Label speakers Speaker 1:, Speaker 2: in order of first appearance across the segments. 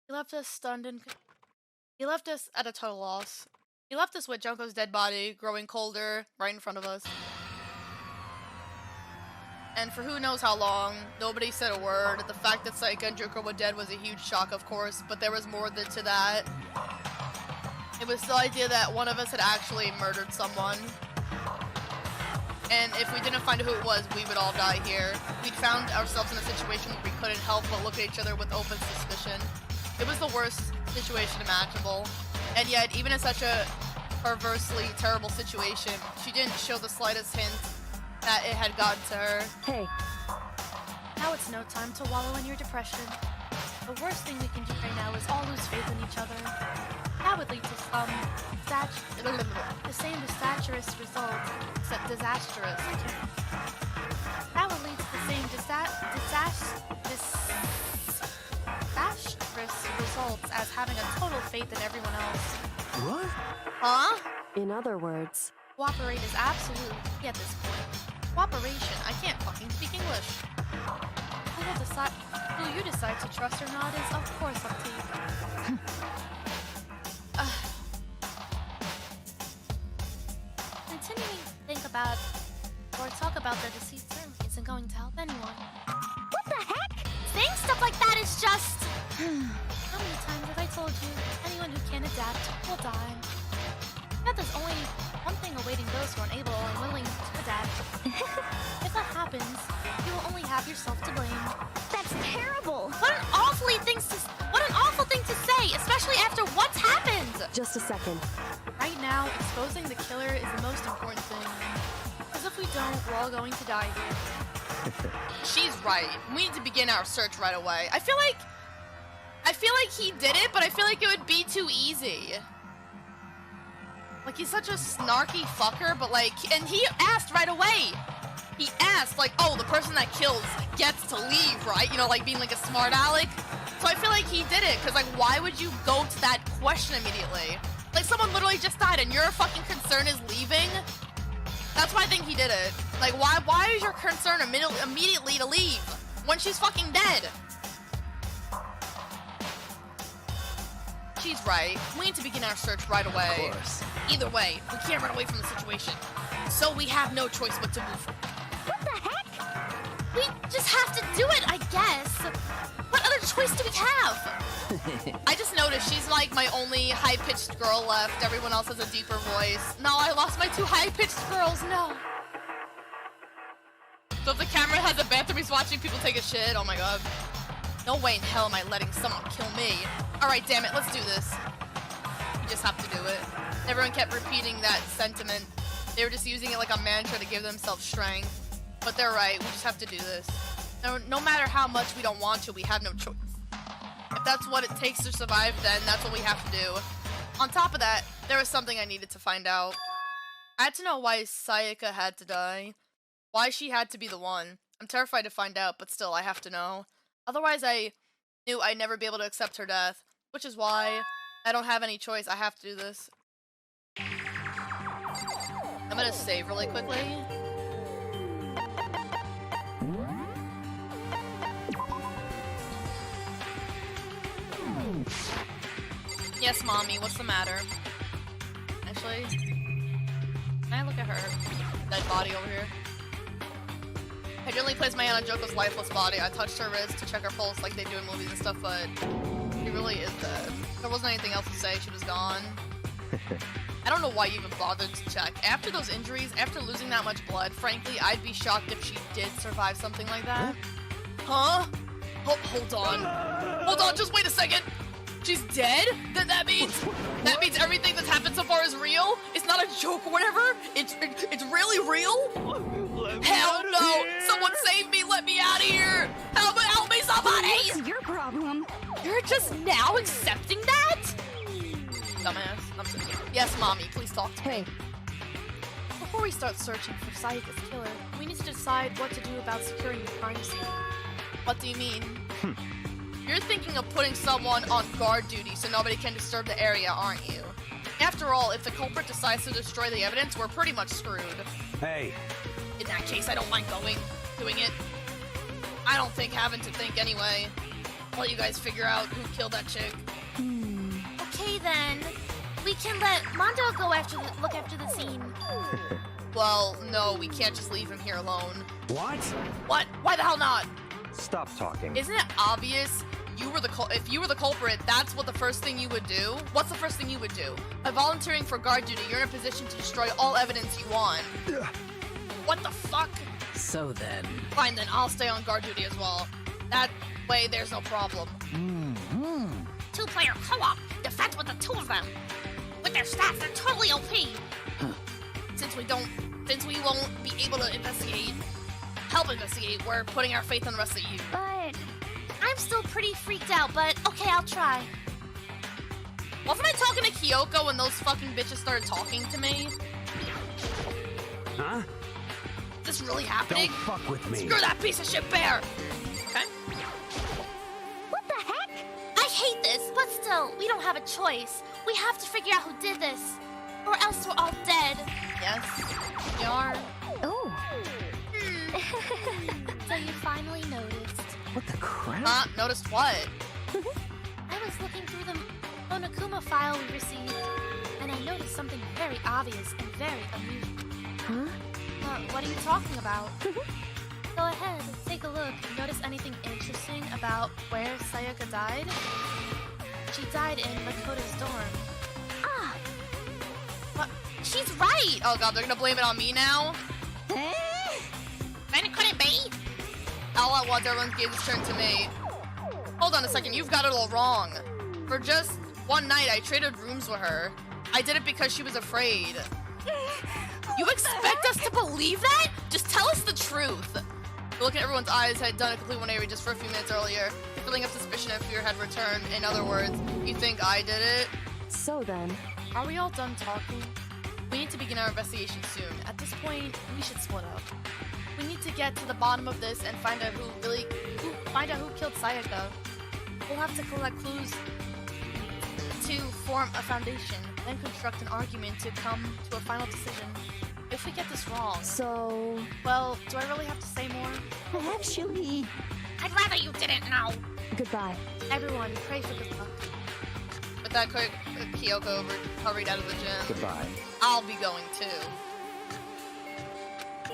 Speaker 1: He left us stunned and... He left us at a total loss. He left us with Junko's dead body, growing colder, right in front of us. And for who knows how long, nobody said a word. The fact that Saika and Junko were dead was a huge shock, of course, but there was more to that. It was the idea that one of us had actually murdered someone. And if we didn't find who it was, we would all die here. We'd found ourselves in a situation where we couldn't help but look at each other with open suspicion. It was the worst situation imaginable. And yet, even in such a perversely terrible situation, she didn't show the slightest hint that it had gotten to her.
Speaker 2: Hey.
Speaker 1: Now it's no time to wallow in your depression. The worst thing we can do right now is all lose faith in each other. That would lead to the same disastrous result, except disastrous. That would lead to the same disastrous results as having a total faith in everyone else.
Speaker 3: What?
Speaker 1: Huh?
Speaker 2: In other words,
Speaker 1: cooperate is absolutely key at this point. Cooperation? I can't fucking speak English. Who you decide to trust or not is, of course, up to you. Continuing to think about or talk about the deceit certainly isn't going to help anyone.
Speaker 4: What the heck? Saying stuff like that is just...
Speaker 1: How many times have I told you, anyone who can't adapt will die? That there's only one thing awaiting those who are unable or unwilling to adapt. If that happens, you will only have yourself to blame.
Speaker 4: That's terrible.
Speaker 1: What an awful thing to say, especially after what's happened!
Speaker 2: just a second.
Speaker 1: Right now, exposing the killer is the most important thing. Because if we don't, we're all going to die here. She's right. We need to begin our search right away. I feel like he did it, but I feel like it would be too easy. Like, he's such a snarky fucker, but like, and he asked right away. He asked, like, oh, the person that kills gets to leave, right? You know, like being like a smart aleck. So I feel like he did it, because like, why would you go to that question immediately? Like, someone literally just died and your fucking concern is leaving? That's why I think he did it. Like, why is your concern immediately to leave when she's fucking dead? She's right. We need to begin our search right away.
Speaker 3: Of course.
Speaker 1: Either way, we can't run away from the situation. So we have no choice but to move.
Speaker 4: What the heck?
Speaker 1: We just have to do it, I guess. What other choice do we have? I just noticed she's like my only high-pitched girl left. Everyone else has a deeper voice. No, I lost my two high-pitched girls. No. So if the camera has a bathroom, he's watching people take a shit. Oh my god. No way in hell am I letting someone kill me. Alright, damn it, let's do this. We just have to do it. Everyone kept repeating that sentiment. They were just using it like a mantra to give themselves strength. But they're right, we just have to do this. No matter how much we don't want to, we have no choice. If that's what it takes to survive, then that's what we have to do. On top of that, there was something I needed to find out. I had to know why Sayaka had to die. Why she had to be the one. I'm terrified to find out, but still, I have to know. Otherwise, I knew I'd never be able to accept her death. Which is why I don't have any choice. I have to do this. I'm gonna save really quickly. Yes, mommy, what's the matter? Actually, can I look at her dead body over here? I gently placed my hand on Joko's lifeless body. I touched her wrist to check her pulse like they do in movies and stuff, but she really is dead. There wasn't anything else to say. She was gone. I don't know why you even bothered to check. After those injuries, after losing that much blood, frankly, I'd be shocked if she did survive something like that. Huh? Hold on. Hold on, just wait a second. She's dead? Then that means everything that's happened so far is real? It's not a joke or whatever? It's really real? Hell no! Someone save me! Let me out of here! Help me, somebody!
Speaker 4: What's your problem?
Speaker 1: You're just now accepting that? Dumbass. I'm so kidding. Yes, mommy, please talk to me. Before we start searching for Sayaka's killer, we need to decide what to do about securing the crime scene. What do you mean? You're thinking of putting someone on guard duty so nobody can disturb the area, aren't you? After all, if the culprit decides to destroy the evidence, we're pretty much screwed.
Speaker 3: Hey.
Speaker 1: In that case, I don't mind doing it. I don't think having to think anyway. let you guys figure out who killed that chick.
Speaker 4: Okay then. We can let Mondo go look after the scene.
Speaker 1: Well, no, we can't just leave him here alone.
Speaker 2: What?
Speaker 1: What? Why the hell not?
Speaker 2: Stop talking.
Speaker 1: Isn't it obvious if you were the culprit, that's what the first thing you would do? What's the first thing you would do? By volunteering for guard duty, you're in a position to destroy all evidence you want. What the fuck?
Speaker 3: So then...
Speaker 1: Fine then, I'll stay on guard duty as well. That way there's no problem.
Speaker 4: Two-player co-op. Defense with the two of them. With their stats, they're totally OP.
Speaker 1: Since we won't be able to help investigate, we're putting our faith in the rest of you.
Speaker 4: But I'm still pretty freaked out, but okay, I'll try.
Speaker 1: Wasn't I talking to Kyoko when those fucking bitches started talking to me?
Speaker 2: Huh?
Speaker 1: Is this really happening?
Speaker 2: Don't fuck with me.
Speaker 1: Screw that piece of shit bear! Okay.
Speaker 4: What the heck? I hate this, but still, we don't have a choice. We have to figure out who did this, or else we're all dead.
Speaker 1: Yes, we are.
Speaker 4: Oh. So you finally noticed.
Speaker 3: What the crap?
Speaker 1: Noticed what?
Speaker 4: I was looking through the Monokuma file we received, and I noticed something very obvious and very unusual.
Speaker 3: Huh?
Speaker 4: What are you talking about? Go ahead, take a look. Notice anything interesting about where Sayaka died? She died in Makoto's dorm. Ah!
Speaker 1: What? She's right! Oh god, they're gonna blame it on me now?
Speaker 4: Then it couldn't be!
Speaker 1: All at once, everyone gave this turn to me. Hold on a second, you've got it all wrong. For just one night, I traded rooms with her. I did it because she was afraid. You expect us to believe that? Just tell us the truth. The look in everyone's eyes had done a complete 180 just for a few minutes earlier, filling up suspicion if fear had returned. In other words, you think I did it?
Speaker 3: So then...
Speaker 1: Are we all done talking? We need to begin our investigation soon. At this point, we should split up. We need to get to the bottom of this and find out who killed Sayaka. We'll have to collect clues to form a foundation, then construct an argument to come to a final decision. If we get this wrong...
Speaker 3: So...
Speaker 1: Well, do I really have to say more?
Speaker 3: Actually...
Speaker 4: I'd rather you didn't know.
Speaker 3: Goodbye.
Speaker 1: Everyone, pray for good luck. With that quick, Kyoko hurried out of the gym.
Speaker 2: Goodbye.
Speaker 1: I'll be going too.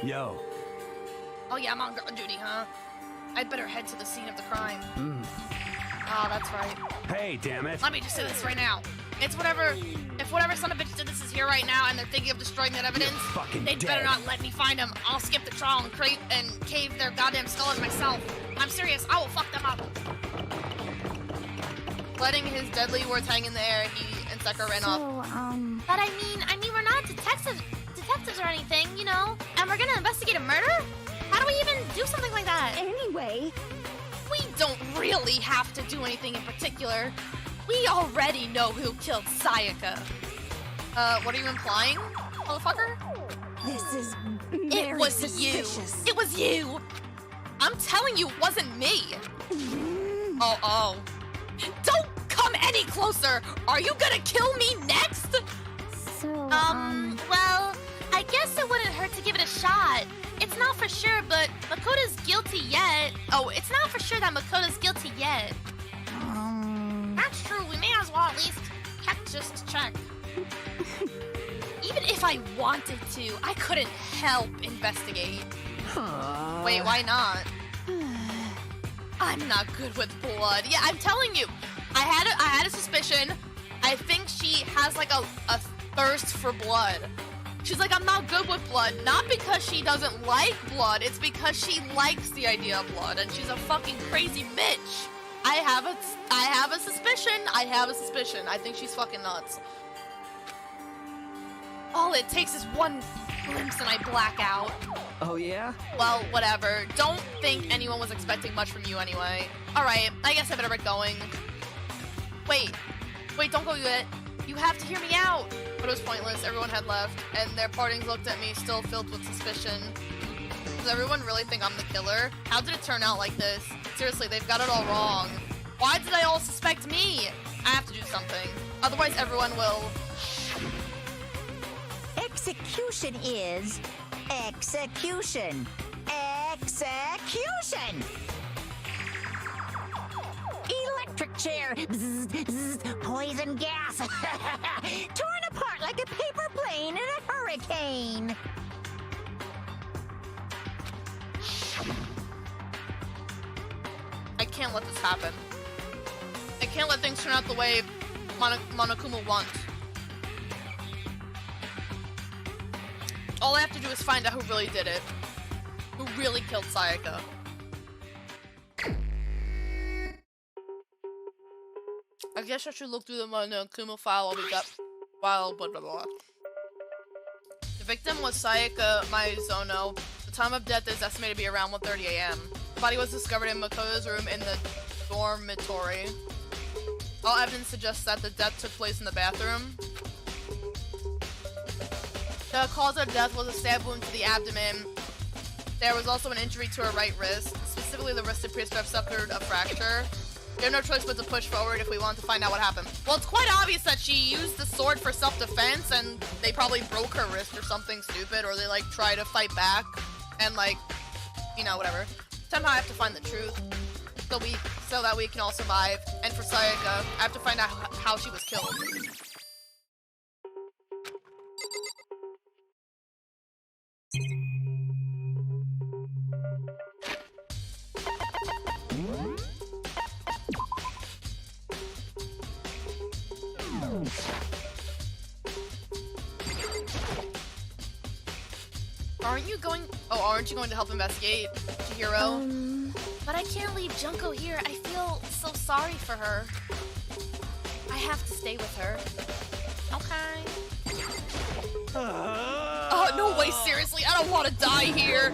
Speaker 2: Yo.
Speaker 1: Oh yeah, I'm on guard duty, huh? I'd better head to the scene of the crime. Oh, that's right.
Speaker 2: Hey, damn it.
Speaker 1: Let me just say this right now. If whatever son of a bitch did this is here right now and they're thinking of destroying that evidence, they'd better not let me find them. I'll skip the trial and cave their goddamn skulls myself. I'm serious, I will fuck them up. Letting his deadly words hang in the air, he and Sekka ran off.
Speaker 4: But I mean, we're not detectives or anything, you know? And we're gonna investigate a murder? How do we even do something like that?
Speaker 3: Anyway...
Speaker 1: We don't really have to do anything in particular. We already know who killed Sayaka. What are you implying, motherfucker?
Speaker 3: This is
Speaker 1: It was
Speaker 3: suspicious.
Speaker 1: you. It was you. I'm telling you, it wasn't me. Oh. Don't come any closer. Are you gonna kill me next?
Speaker 3: So,
Speaker 4: Well, I guess it wouldn't hurt to give it a shot. It's not for sure, but Makoto's guilty yet. Oh, it's not for sure that Makoto's guilty yet. That's true. We may as well at least check just to check.
Speaker 1: Even if I wanted to, I couldn't help investigate. Wait, why not? I'm not good with blood. Yeah, I'm telling you. I had a suspicion. I think she has like a thirst for blood. She's like, I'm not good with blood. Not because she doesn't like blood. It's because she likes the idea of blood, and she's a fucking crazy bitch. I have a suspicion. I think she's fucking nuts. All it takes is one glimpse and I black out.
Speaker 3: Oh yeah?
Speaker 1: Well, whatever. Don't think anyone was expecting much from you anyway. Alright, I guess I better get going. Wait, don't go yet. You have to hear me out. But it was pointless. Everyone had left, and their partings looked at me, still filled with suspicion. Does everyone really think I'm the killer? How did it turn out like this? Seriously, they've got it all wrong. Why did they all suspect me? I have to do something. Otherwise, everyone will...
Speaker 5: Execution is execution. Execution! electric chair. Bzz, bzz, poison gas. Torn apart like a paper plane in a hurricane.
Speaker 1: I can't let this happen. I can't let things turn out the way Monokuma wants. All I have to do is find out who really did it. Who really killed Sayaka. I guess I should look through the Monokuma file blah blah blah. The victim was Sayaka Maizono. The time of death is estimated to be around 1:30 a.m. The body was discovered in Makoto's room in the dormitory. All evidence suggests that the death took place in the bathroom. The cause of death was a stab wound to the abdomen. There was also an injury to her right wrist. Specifically, the wrist appears to have suffered a fracture. We have no choice but to push forward if we want to find out what happened. Well, it's quite obvious that she used the sword for self-defense, and they probably broke her wrist or something stupid, or they, like, try to fight back, and, like, you know, whatever. Somehow I have to find the truth, so that we can all survive. And for Sayaka, I have to find out how she was killed. Aren't you going to help investigate, Chihiro?
Speaker 4: But I can't leave Junko here. I feel so sorry for her. I have to stay with her. Okay.
Speaker 1: Oh, no way, seriously, I don't want to die here.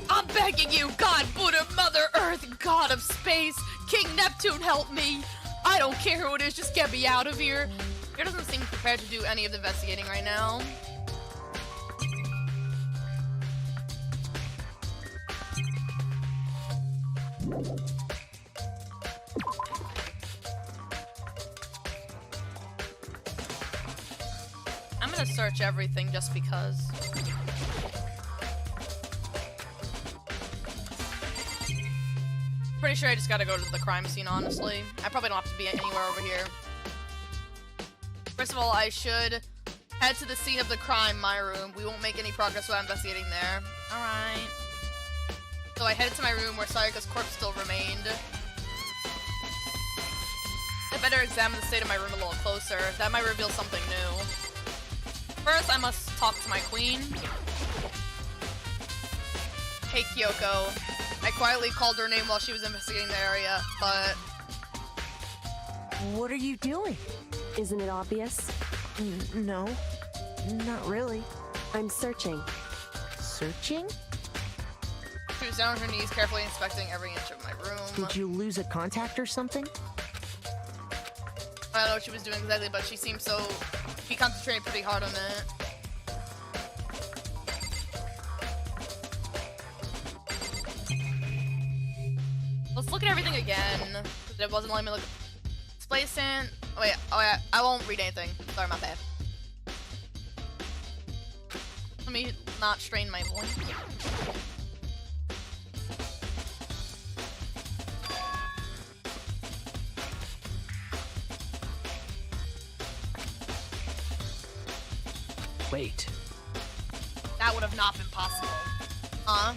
Speaker 1: I'm begging you, God, Buddha, Mother Earth, God of Space, King Neptune, help me. I don't care who it is, just get me out of here. He doesn't seem prepared to do any of the investigating right now. I'm gonna search everything just because. Pretty sure I just gotta go to the crime scene, honestly. I probably don't have to be anywhere over here. First of all, I should head to the scene of the crime, my room. We won't make any progress without investigating there. Alright. So I headed to my room where Sayaka's corpse still remained. I better examine the state of my room a little closer. That might reveal something new. First, I must talk to my queen. Hey, Kyoko. I quietly called her name while she was investigating the area, but...
Speaker 3: What are you doing? Isn't it obvious?
Speaker 6: No, not really.
Speaker 3: I'm searching.
Speaker 6: Searching?
Speaker 1: She was down on her knees, carefully inspecting every inch of my room.
Speaker 6: Did you lose a contact or something?
Speaker 1: I don't know what she was doing exactly, but she seemed so... She concentrated pretty hard on it. Let's look at everything again. It wasn't letting me look. Displacement. Oh wait, I won't read anything. Sorry about that. Let me not strain my voice.
Speaker 7: Wait.
Speaker 1: That would have not been possible.
Speaker 7: Huh.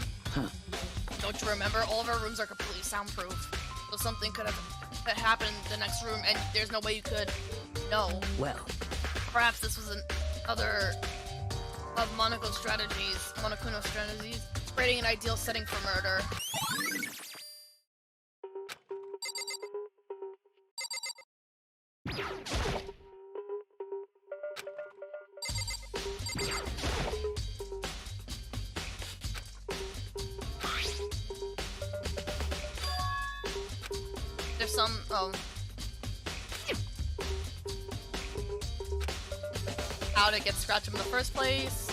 Speaker 1: Don't you remember? All of our rooms are completely soundproof. So something could have happened in the next room, and there's no way you could know.
Speaker 7: Well.
Speaker 1: Perhaps this was another of Monaco's strategies, Monokuno's strategies, creating an ideal setting for murder. There's some, how to get scratched in the first place.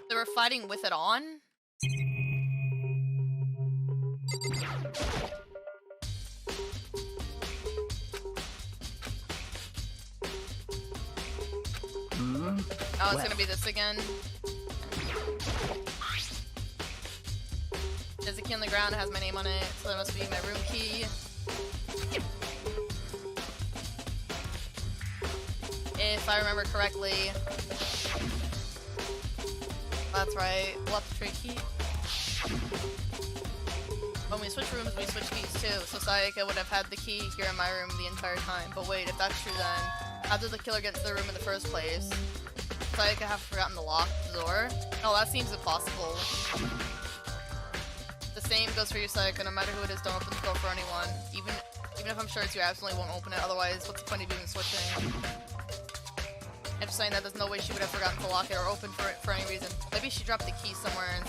Speaker 1: They were fighting with it on? Oh, it's gonna be this again. There's a key on the ground, it has my name on it, so that must be my room key. If I remember correctly. That's right, left tree key. When we switch rooms, we switch keys too, so Sayaka would have had the key here in my room the entire time. But wait, if that's true then, how did the killer get into the room in the first place? Sayaka have forgotten to lock the door? No, that seems impossible. The same goes for you, Sayaka. No matter who it is, don't open the door for anyone. Even if I'm sure it's you, absolutely won't open it. Otherwise, what's the point of even switching? I'm just saying that there's no way she would have forgotten to lock it or open for it for any reason. Maybe she dropped the key somewhere and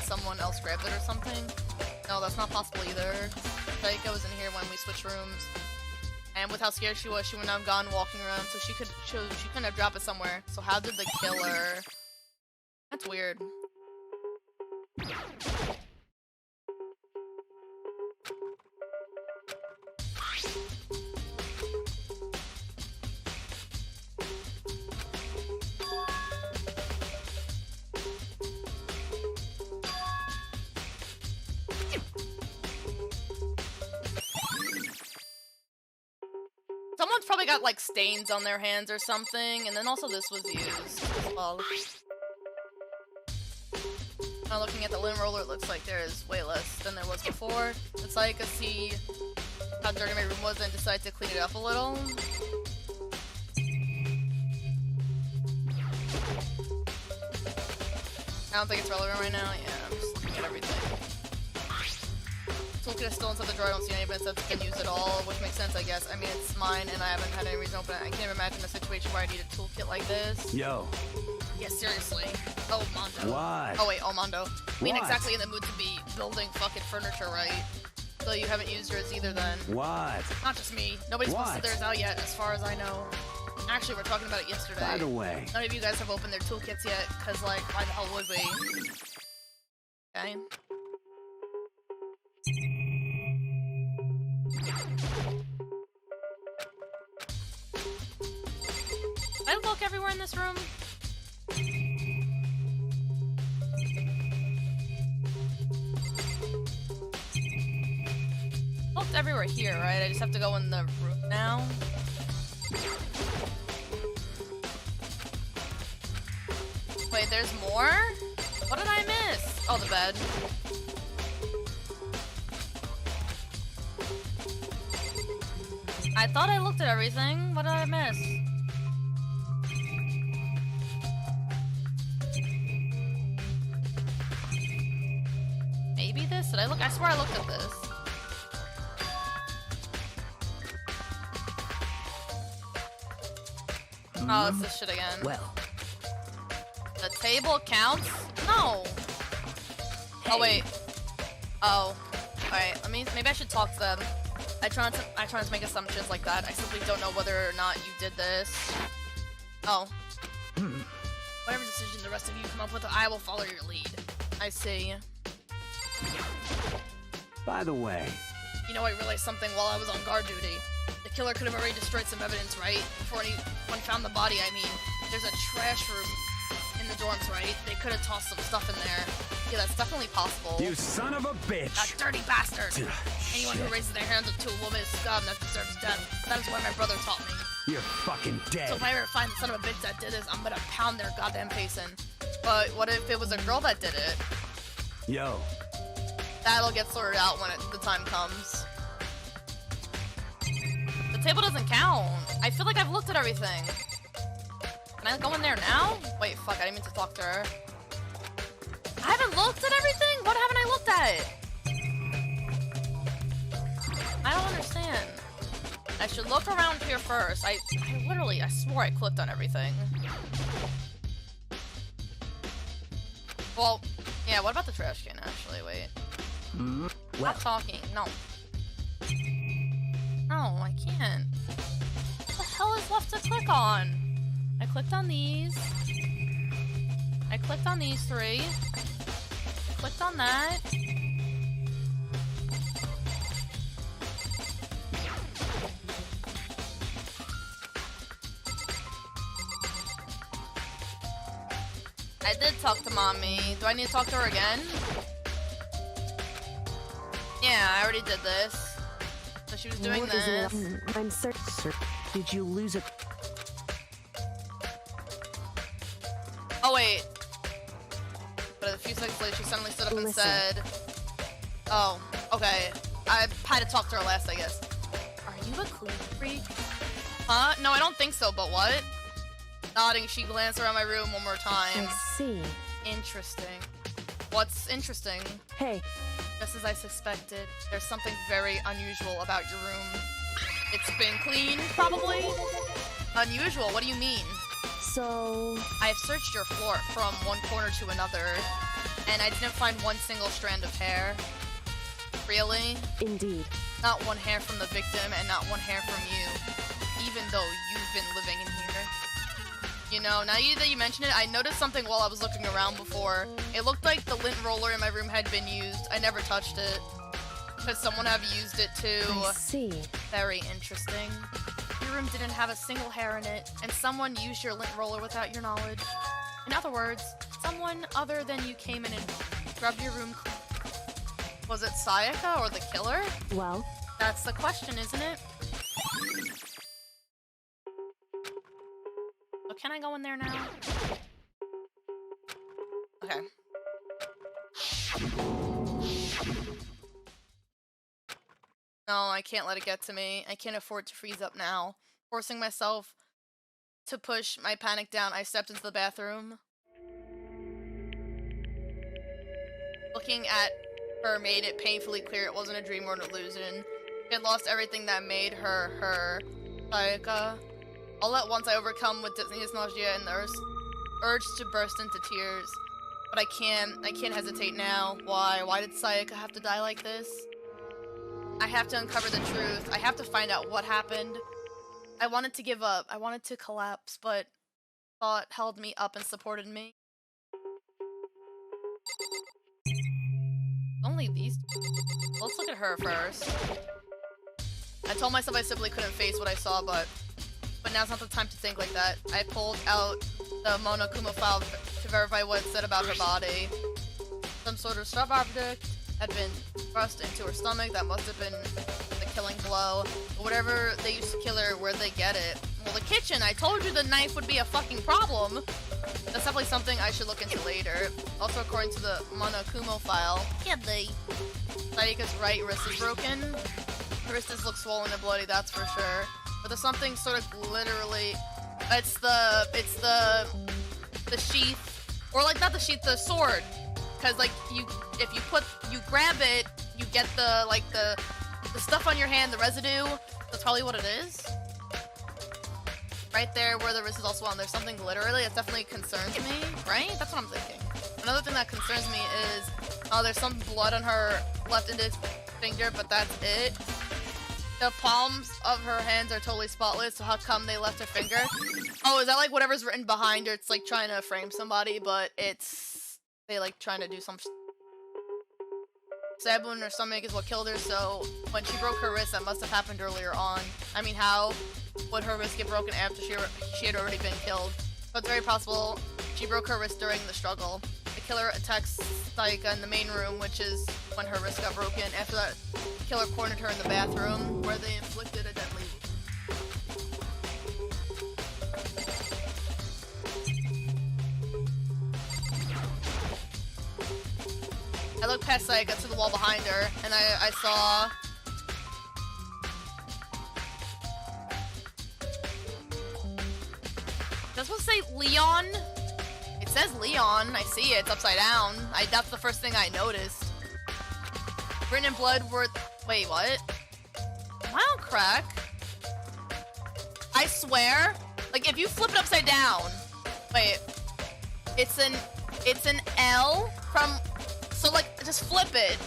Speaker 1: someone else grabbed it or something. No, that's not possible either. Sayaka was in here when we switched rooms. And with how scared she was, she wouldn't have gone walking around, so she couldn't have dropped it somewhere. So how did the killer... That's weird. Someone's probably got like stains on their hands or something, and then also this was used as well. Now looking at the limb roller, it looks like there is way less than there was before. It's like I see how dirty my room was and decide to clean it up a little. I don't think it's relevant right now. Yeah, I'm just looking at everything. Toolkit is still inside the drawer. I don't see any evidence that's been used at all, which makes sense, I guess. I mean, it's mine, and I haven't had any reason to open it. I can't even imagine a situation where I need a toolkit like this.
Speaker 2: Yo.
Speaker 1: Yeah, seriously. Oh, Mondo.
Speaker 2: What?
Speaker 1: Oh, wait, oh, Mondo. I mean,
Speaker 2: What?
Speaker 1: exactly in the mood to be building fucking furniture, right? So you haven't used yours either, then.
Speaker 2: What?
Speaker 1: Not just me. Nobody's posted theirs out yet, as far as I know. Actually, we're talking about it yesterday.
Speaker 2: By the way.
Speaker 1: None of you guys have opened their toolkits yet, because, like, why the hell would we? Okay. Did I look everywhere in this room? Looked everywhere here, right? I just have to go in the room now. Wait, there's more? What did I miss? Oh, the bed. I thought I looked at everything. What did I miss? Maybe this? Did I look? I swear I looked at this. Oh, it's this shit again.
Speaker 6: Well.
Speaker 1: The table counts? No. Oh wait. Oh. Alright, maybe I should talk to them. I try not to make assumptions like that. I simply don't know whether or not you did this. Oh. Whatever decision the rest of you come up with, I will follow your lead. I see.
Speaker 2: By the way.
Speaker 1: You know, I realized something while I was on guard duty. The killer could have already destroyed some evidence, right? Before anyone found the body, I mean. There's a trash room in the dorms, right? They could have tossed some stuff in there. Yeah, that's definitely possible.
Speaker 2: You son of a bitch!
Speaker 1: That dirty bastard! Anyone who raises their hands up to a woman is scum that deserves death. That is what my brother taught me.
Speaker 2: You're fucking dead.
Speaker 1: So if I ever find the son of a bitch that did this, I'm gonna pound their goddamn face in. But what if it was a girl that did it?
Speaker 2: Yo.
Speaker 1: That'll get sorted out when the time comes. The table doesn't count. I feel like I've looked at everything. Can I go in there now? Wait, fuck, I didn't mean to talk to her. I haven't looked at everything? What haven't I looked at? I don't understand. I should look around here first. I swore I clicked on everything. Well, yeah, what about the trash can, actually? Wait. Stop talking. No. No, I can't. What the hell is left to click on? I clicked on these. I clicked on these three. I clicked on that. I did talk to mommy. Do I need to talk to her again? Yeah, I already did this. So she was doing
Speaker 3: What is it?
Speaker 1: this.
Speaker 3: I'm searching.
Speaker 6: Did you lose a...
Speaker 1: Oh wait. But a few seconds later, she suddenly stood up and
Speaker 3: Listen.
Speaker 1: said, "Oh, okay. I had to talk to her last, I guess." Are you a clean freak? Huh? No, I don't think so. But what? Nodding, she glanced around my room one more time.
Speaker 3: I see.
Speaker 1: Interesting. What's interesting?
Speaker 3: Hey,
Speaker 1: Just as I suspected, there's something very unusual about your room. It's been cleaned, probably? Unusual? What do you mean?
Speaker 3: so
Speaker 1: I've searched your floor from one corner to another, and I didn't find one single strand of hair. Really?
Speaker 3: indeed.
Speaker 1: Not one hair from the victim, and not one hair from you. Even though you've been living in here. You know, now that you mention it, I noticed something while I was looking around before. It looked like the lint roller in my room had been used. I never touched it. Because someone had used it too.
Speaker 3: I see.
Speaker 1: Very interesting. Your room didn't have a single hair in it, and someone used your lint roller without your knowledge. In other words, someone other than you came in and scrubbed your room. Was it Sayaka or the killer?
Speaker 3: Well,
Speaker 1: That's the question, isn't it? So can I go in there now? Okay. No, I can't let it get to me. I can't afford to freeze up now. Forcing myself to push my panic down, I stepped into the bathroom. Looking at her made it painfully clear it wasn't a dream or an illusion. She had lost everything that made her her. Sayaka. All at once I overcome with dizziness, nausea, and the urge to burst into tears. But I can't hesitate now. Why? Why did Sayaka have to die like this? I have to uncover the truth. I have to find out what happened. I wanted to give up. I wanted to collapse, but thought held me up and supported me. Only these. Let's look at her first. I told myself I simply couldn't face what I saw, but now's not the time to think like that. I pulled out the Monokuma file to verify what it said about her body. Some sort of sharp object had been thrust into her stomach. That must have been the killing blow. But whatever they used to kill her, where'd they get it? Well, the kitchen. I told you the knife would be a fucking problem. That's definitely something I should look into later. Also, according to the Monokuma file, Sayaka's right wrist is broken. Her wrist does look swollen and bloody, that's for sure. But there's something sort of literally. It's the sheath, or like not the sheath, the sword. Because like if you grab it, you get the stuff on your hand, the residue. That's probably what it is. Right there where the wrist is also on. There's something literally that definitely concerns me, right? That's what I'm thinking. Another thing that concerns me is, there's some blood on her left index finger, but that's it. The palms of her hands are totally spotless, so how come they left her finger? Oh, is that like whatever's written behind her? It's like trying to frame somebody, but they like trying to do some stab wound in her stomach is what killed her, so when she broke her wrist, that must have happened earlier on. I mean, how would her wrist get broken after she had already been killed? So it's very possible she broke her wrist during the struggle. The killer attacks Sayaka in the main room, which is when her wrist got broken. After that, the killer cornered her in the bathroom, where they inflicted a deadly I looked past Sayaka to the wall behind her, and I saw... Does this say Leon? It says Leon. I see it. It's upside down. That's the first thing I noticed. Written in blood worth... Wait, what? Am I on crack? I swear. Like, if you flip it upside down... Wait. It's an L from... So, like, just flip it.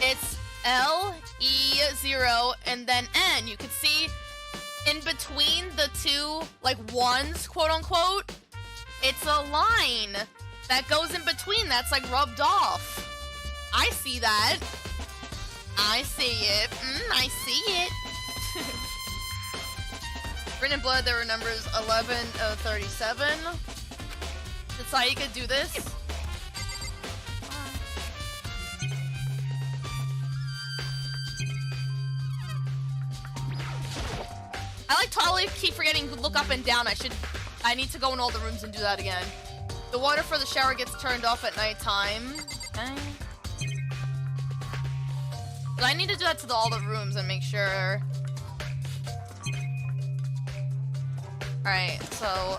Speaker 1: It's L, E, 0, and then N. You can see in between the two, like, ones, quote-unquote, it's a line that goes in between that's, like, rubbed off. I see that. I see it. I see it. Written in blood, there were numbers 11 of 37. The Saika do this? I like totally keep forgetting to look up and down. I need to go in all the rooms and do that again. The water for the shower gets turned off at nighttime. Okay. So I need to do that to all the rooms and make sure. Alright, so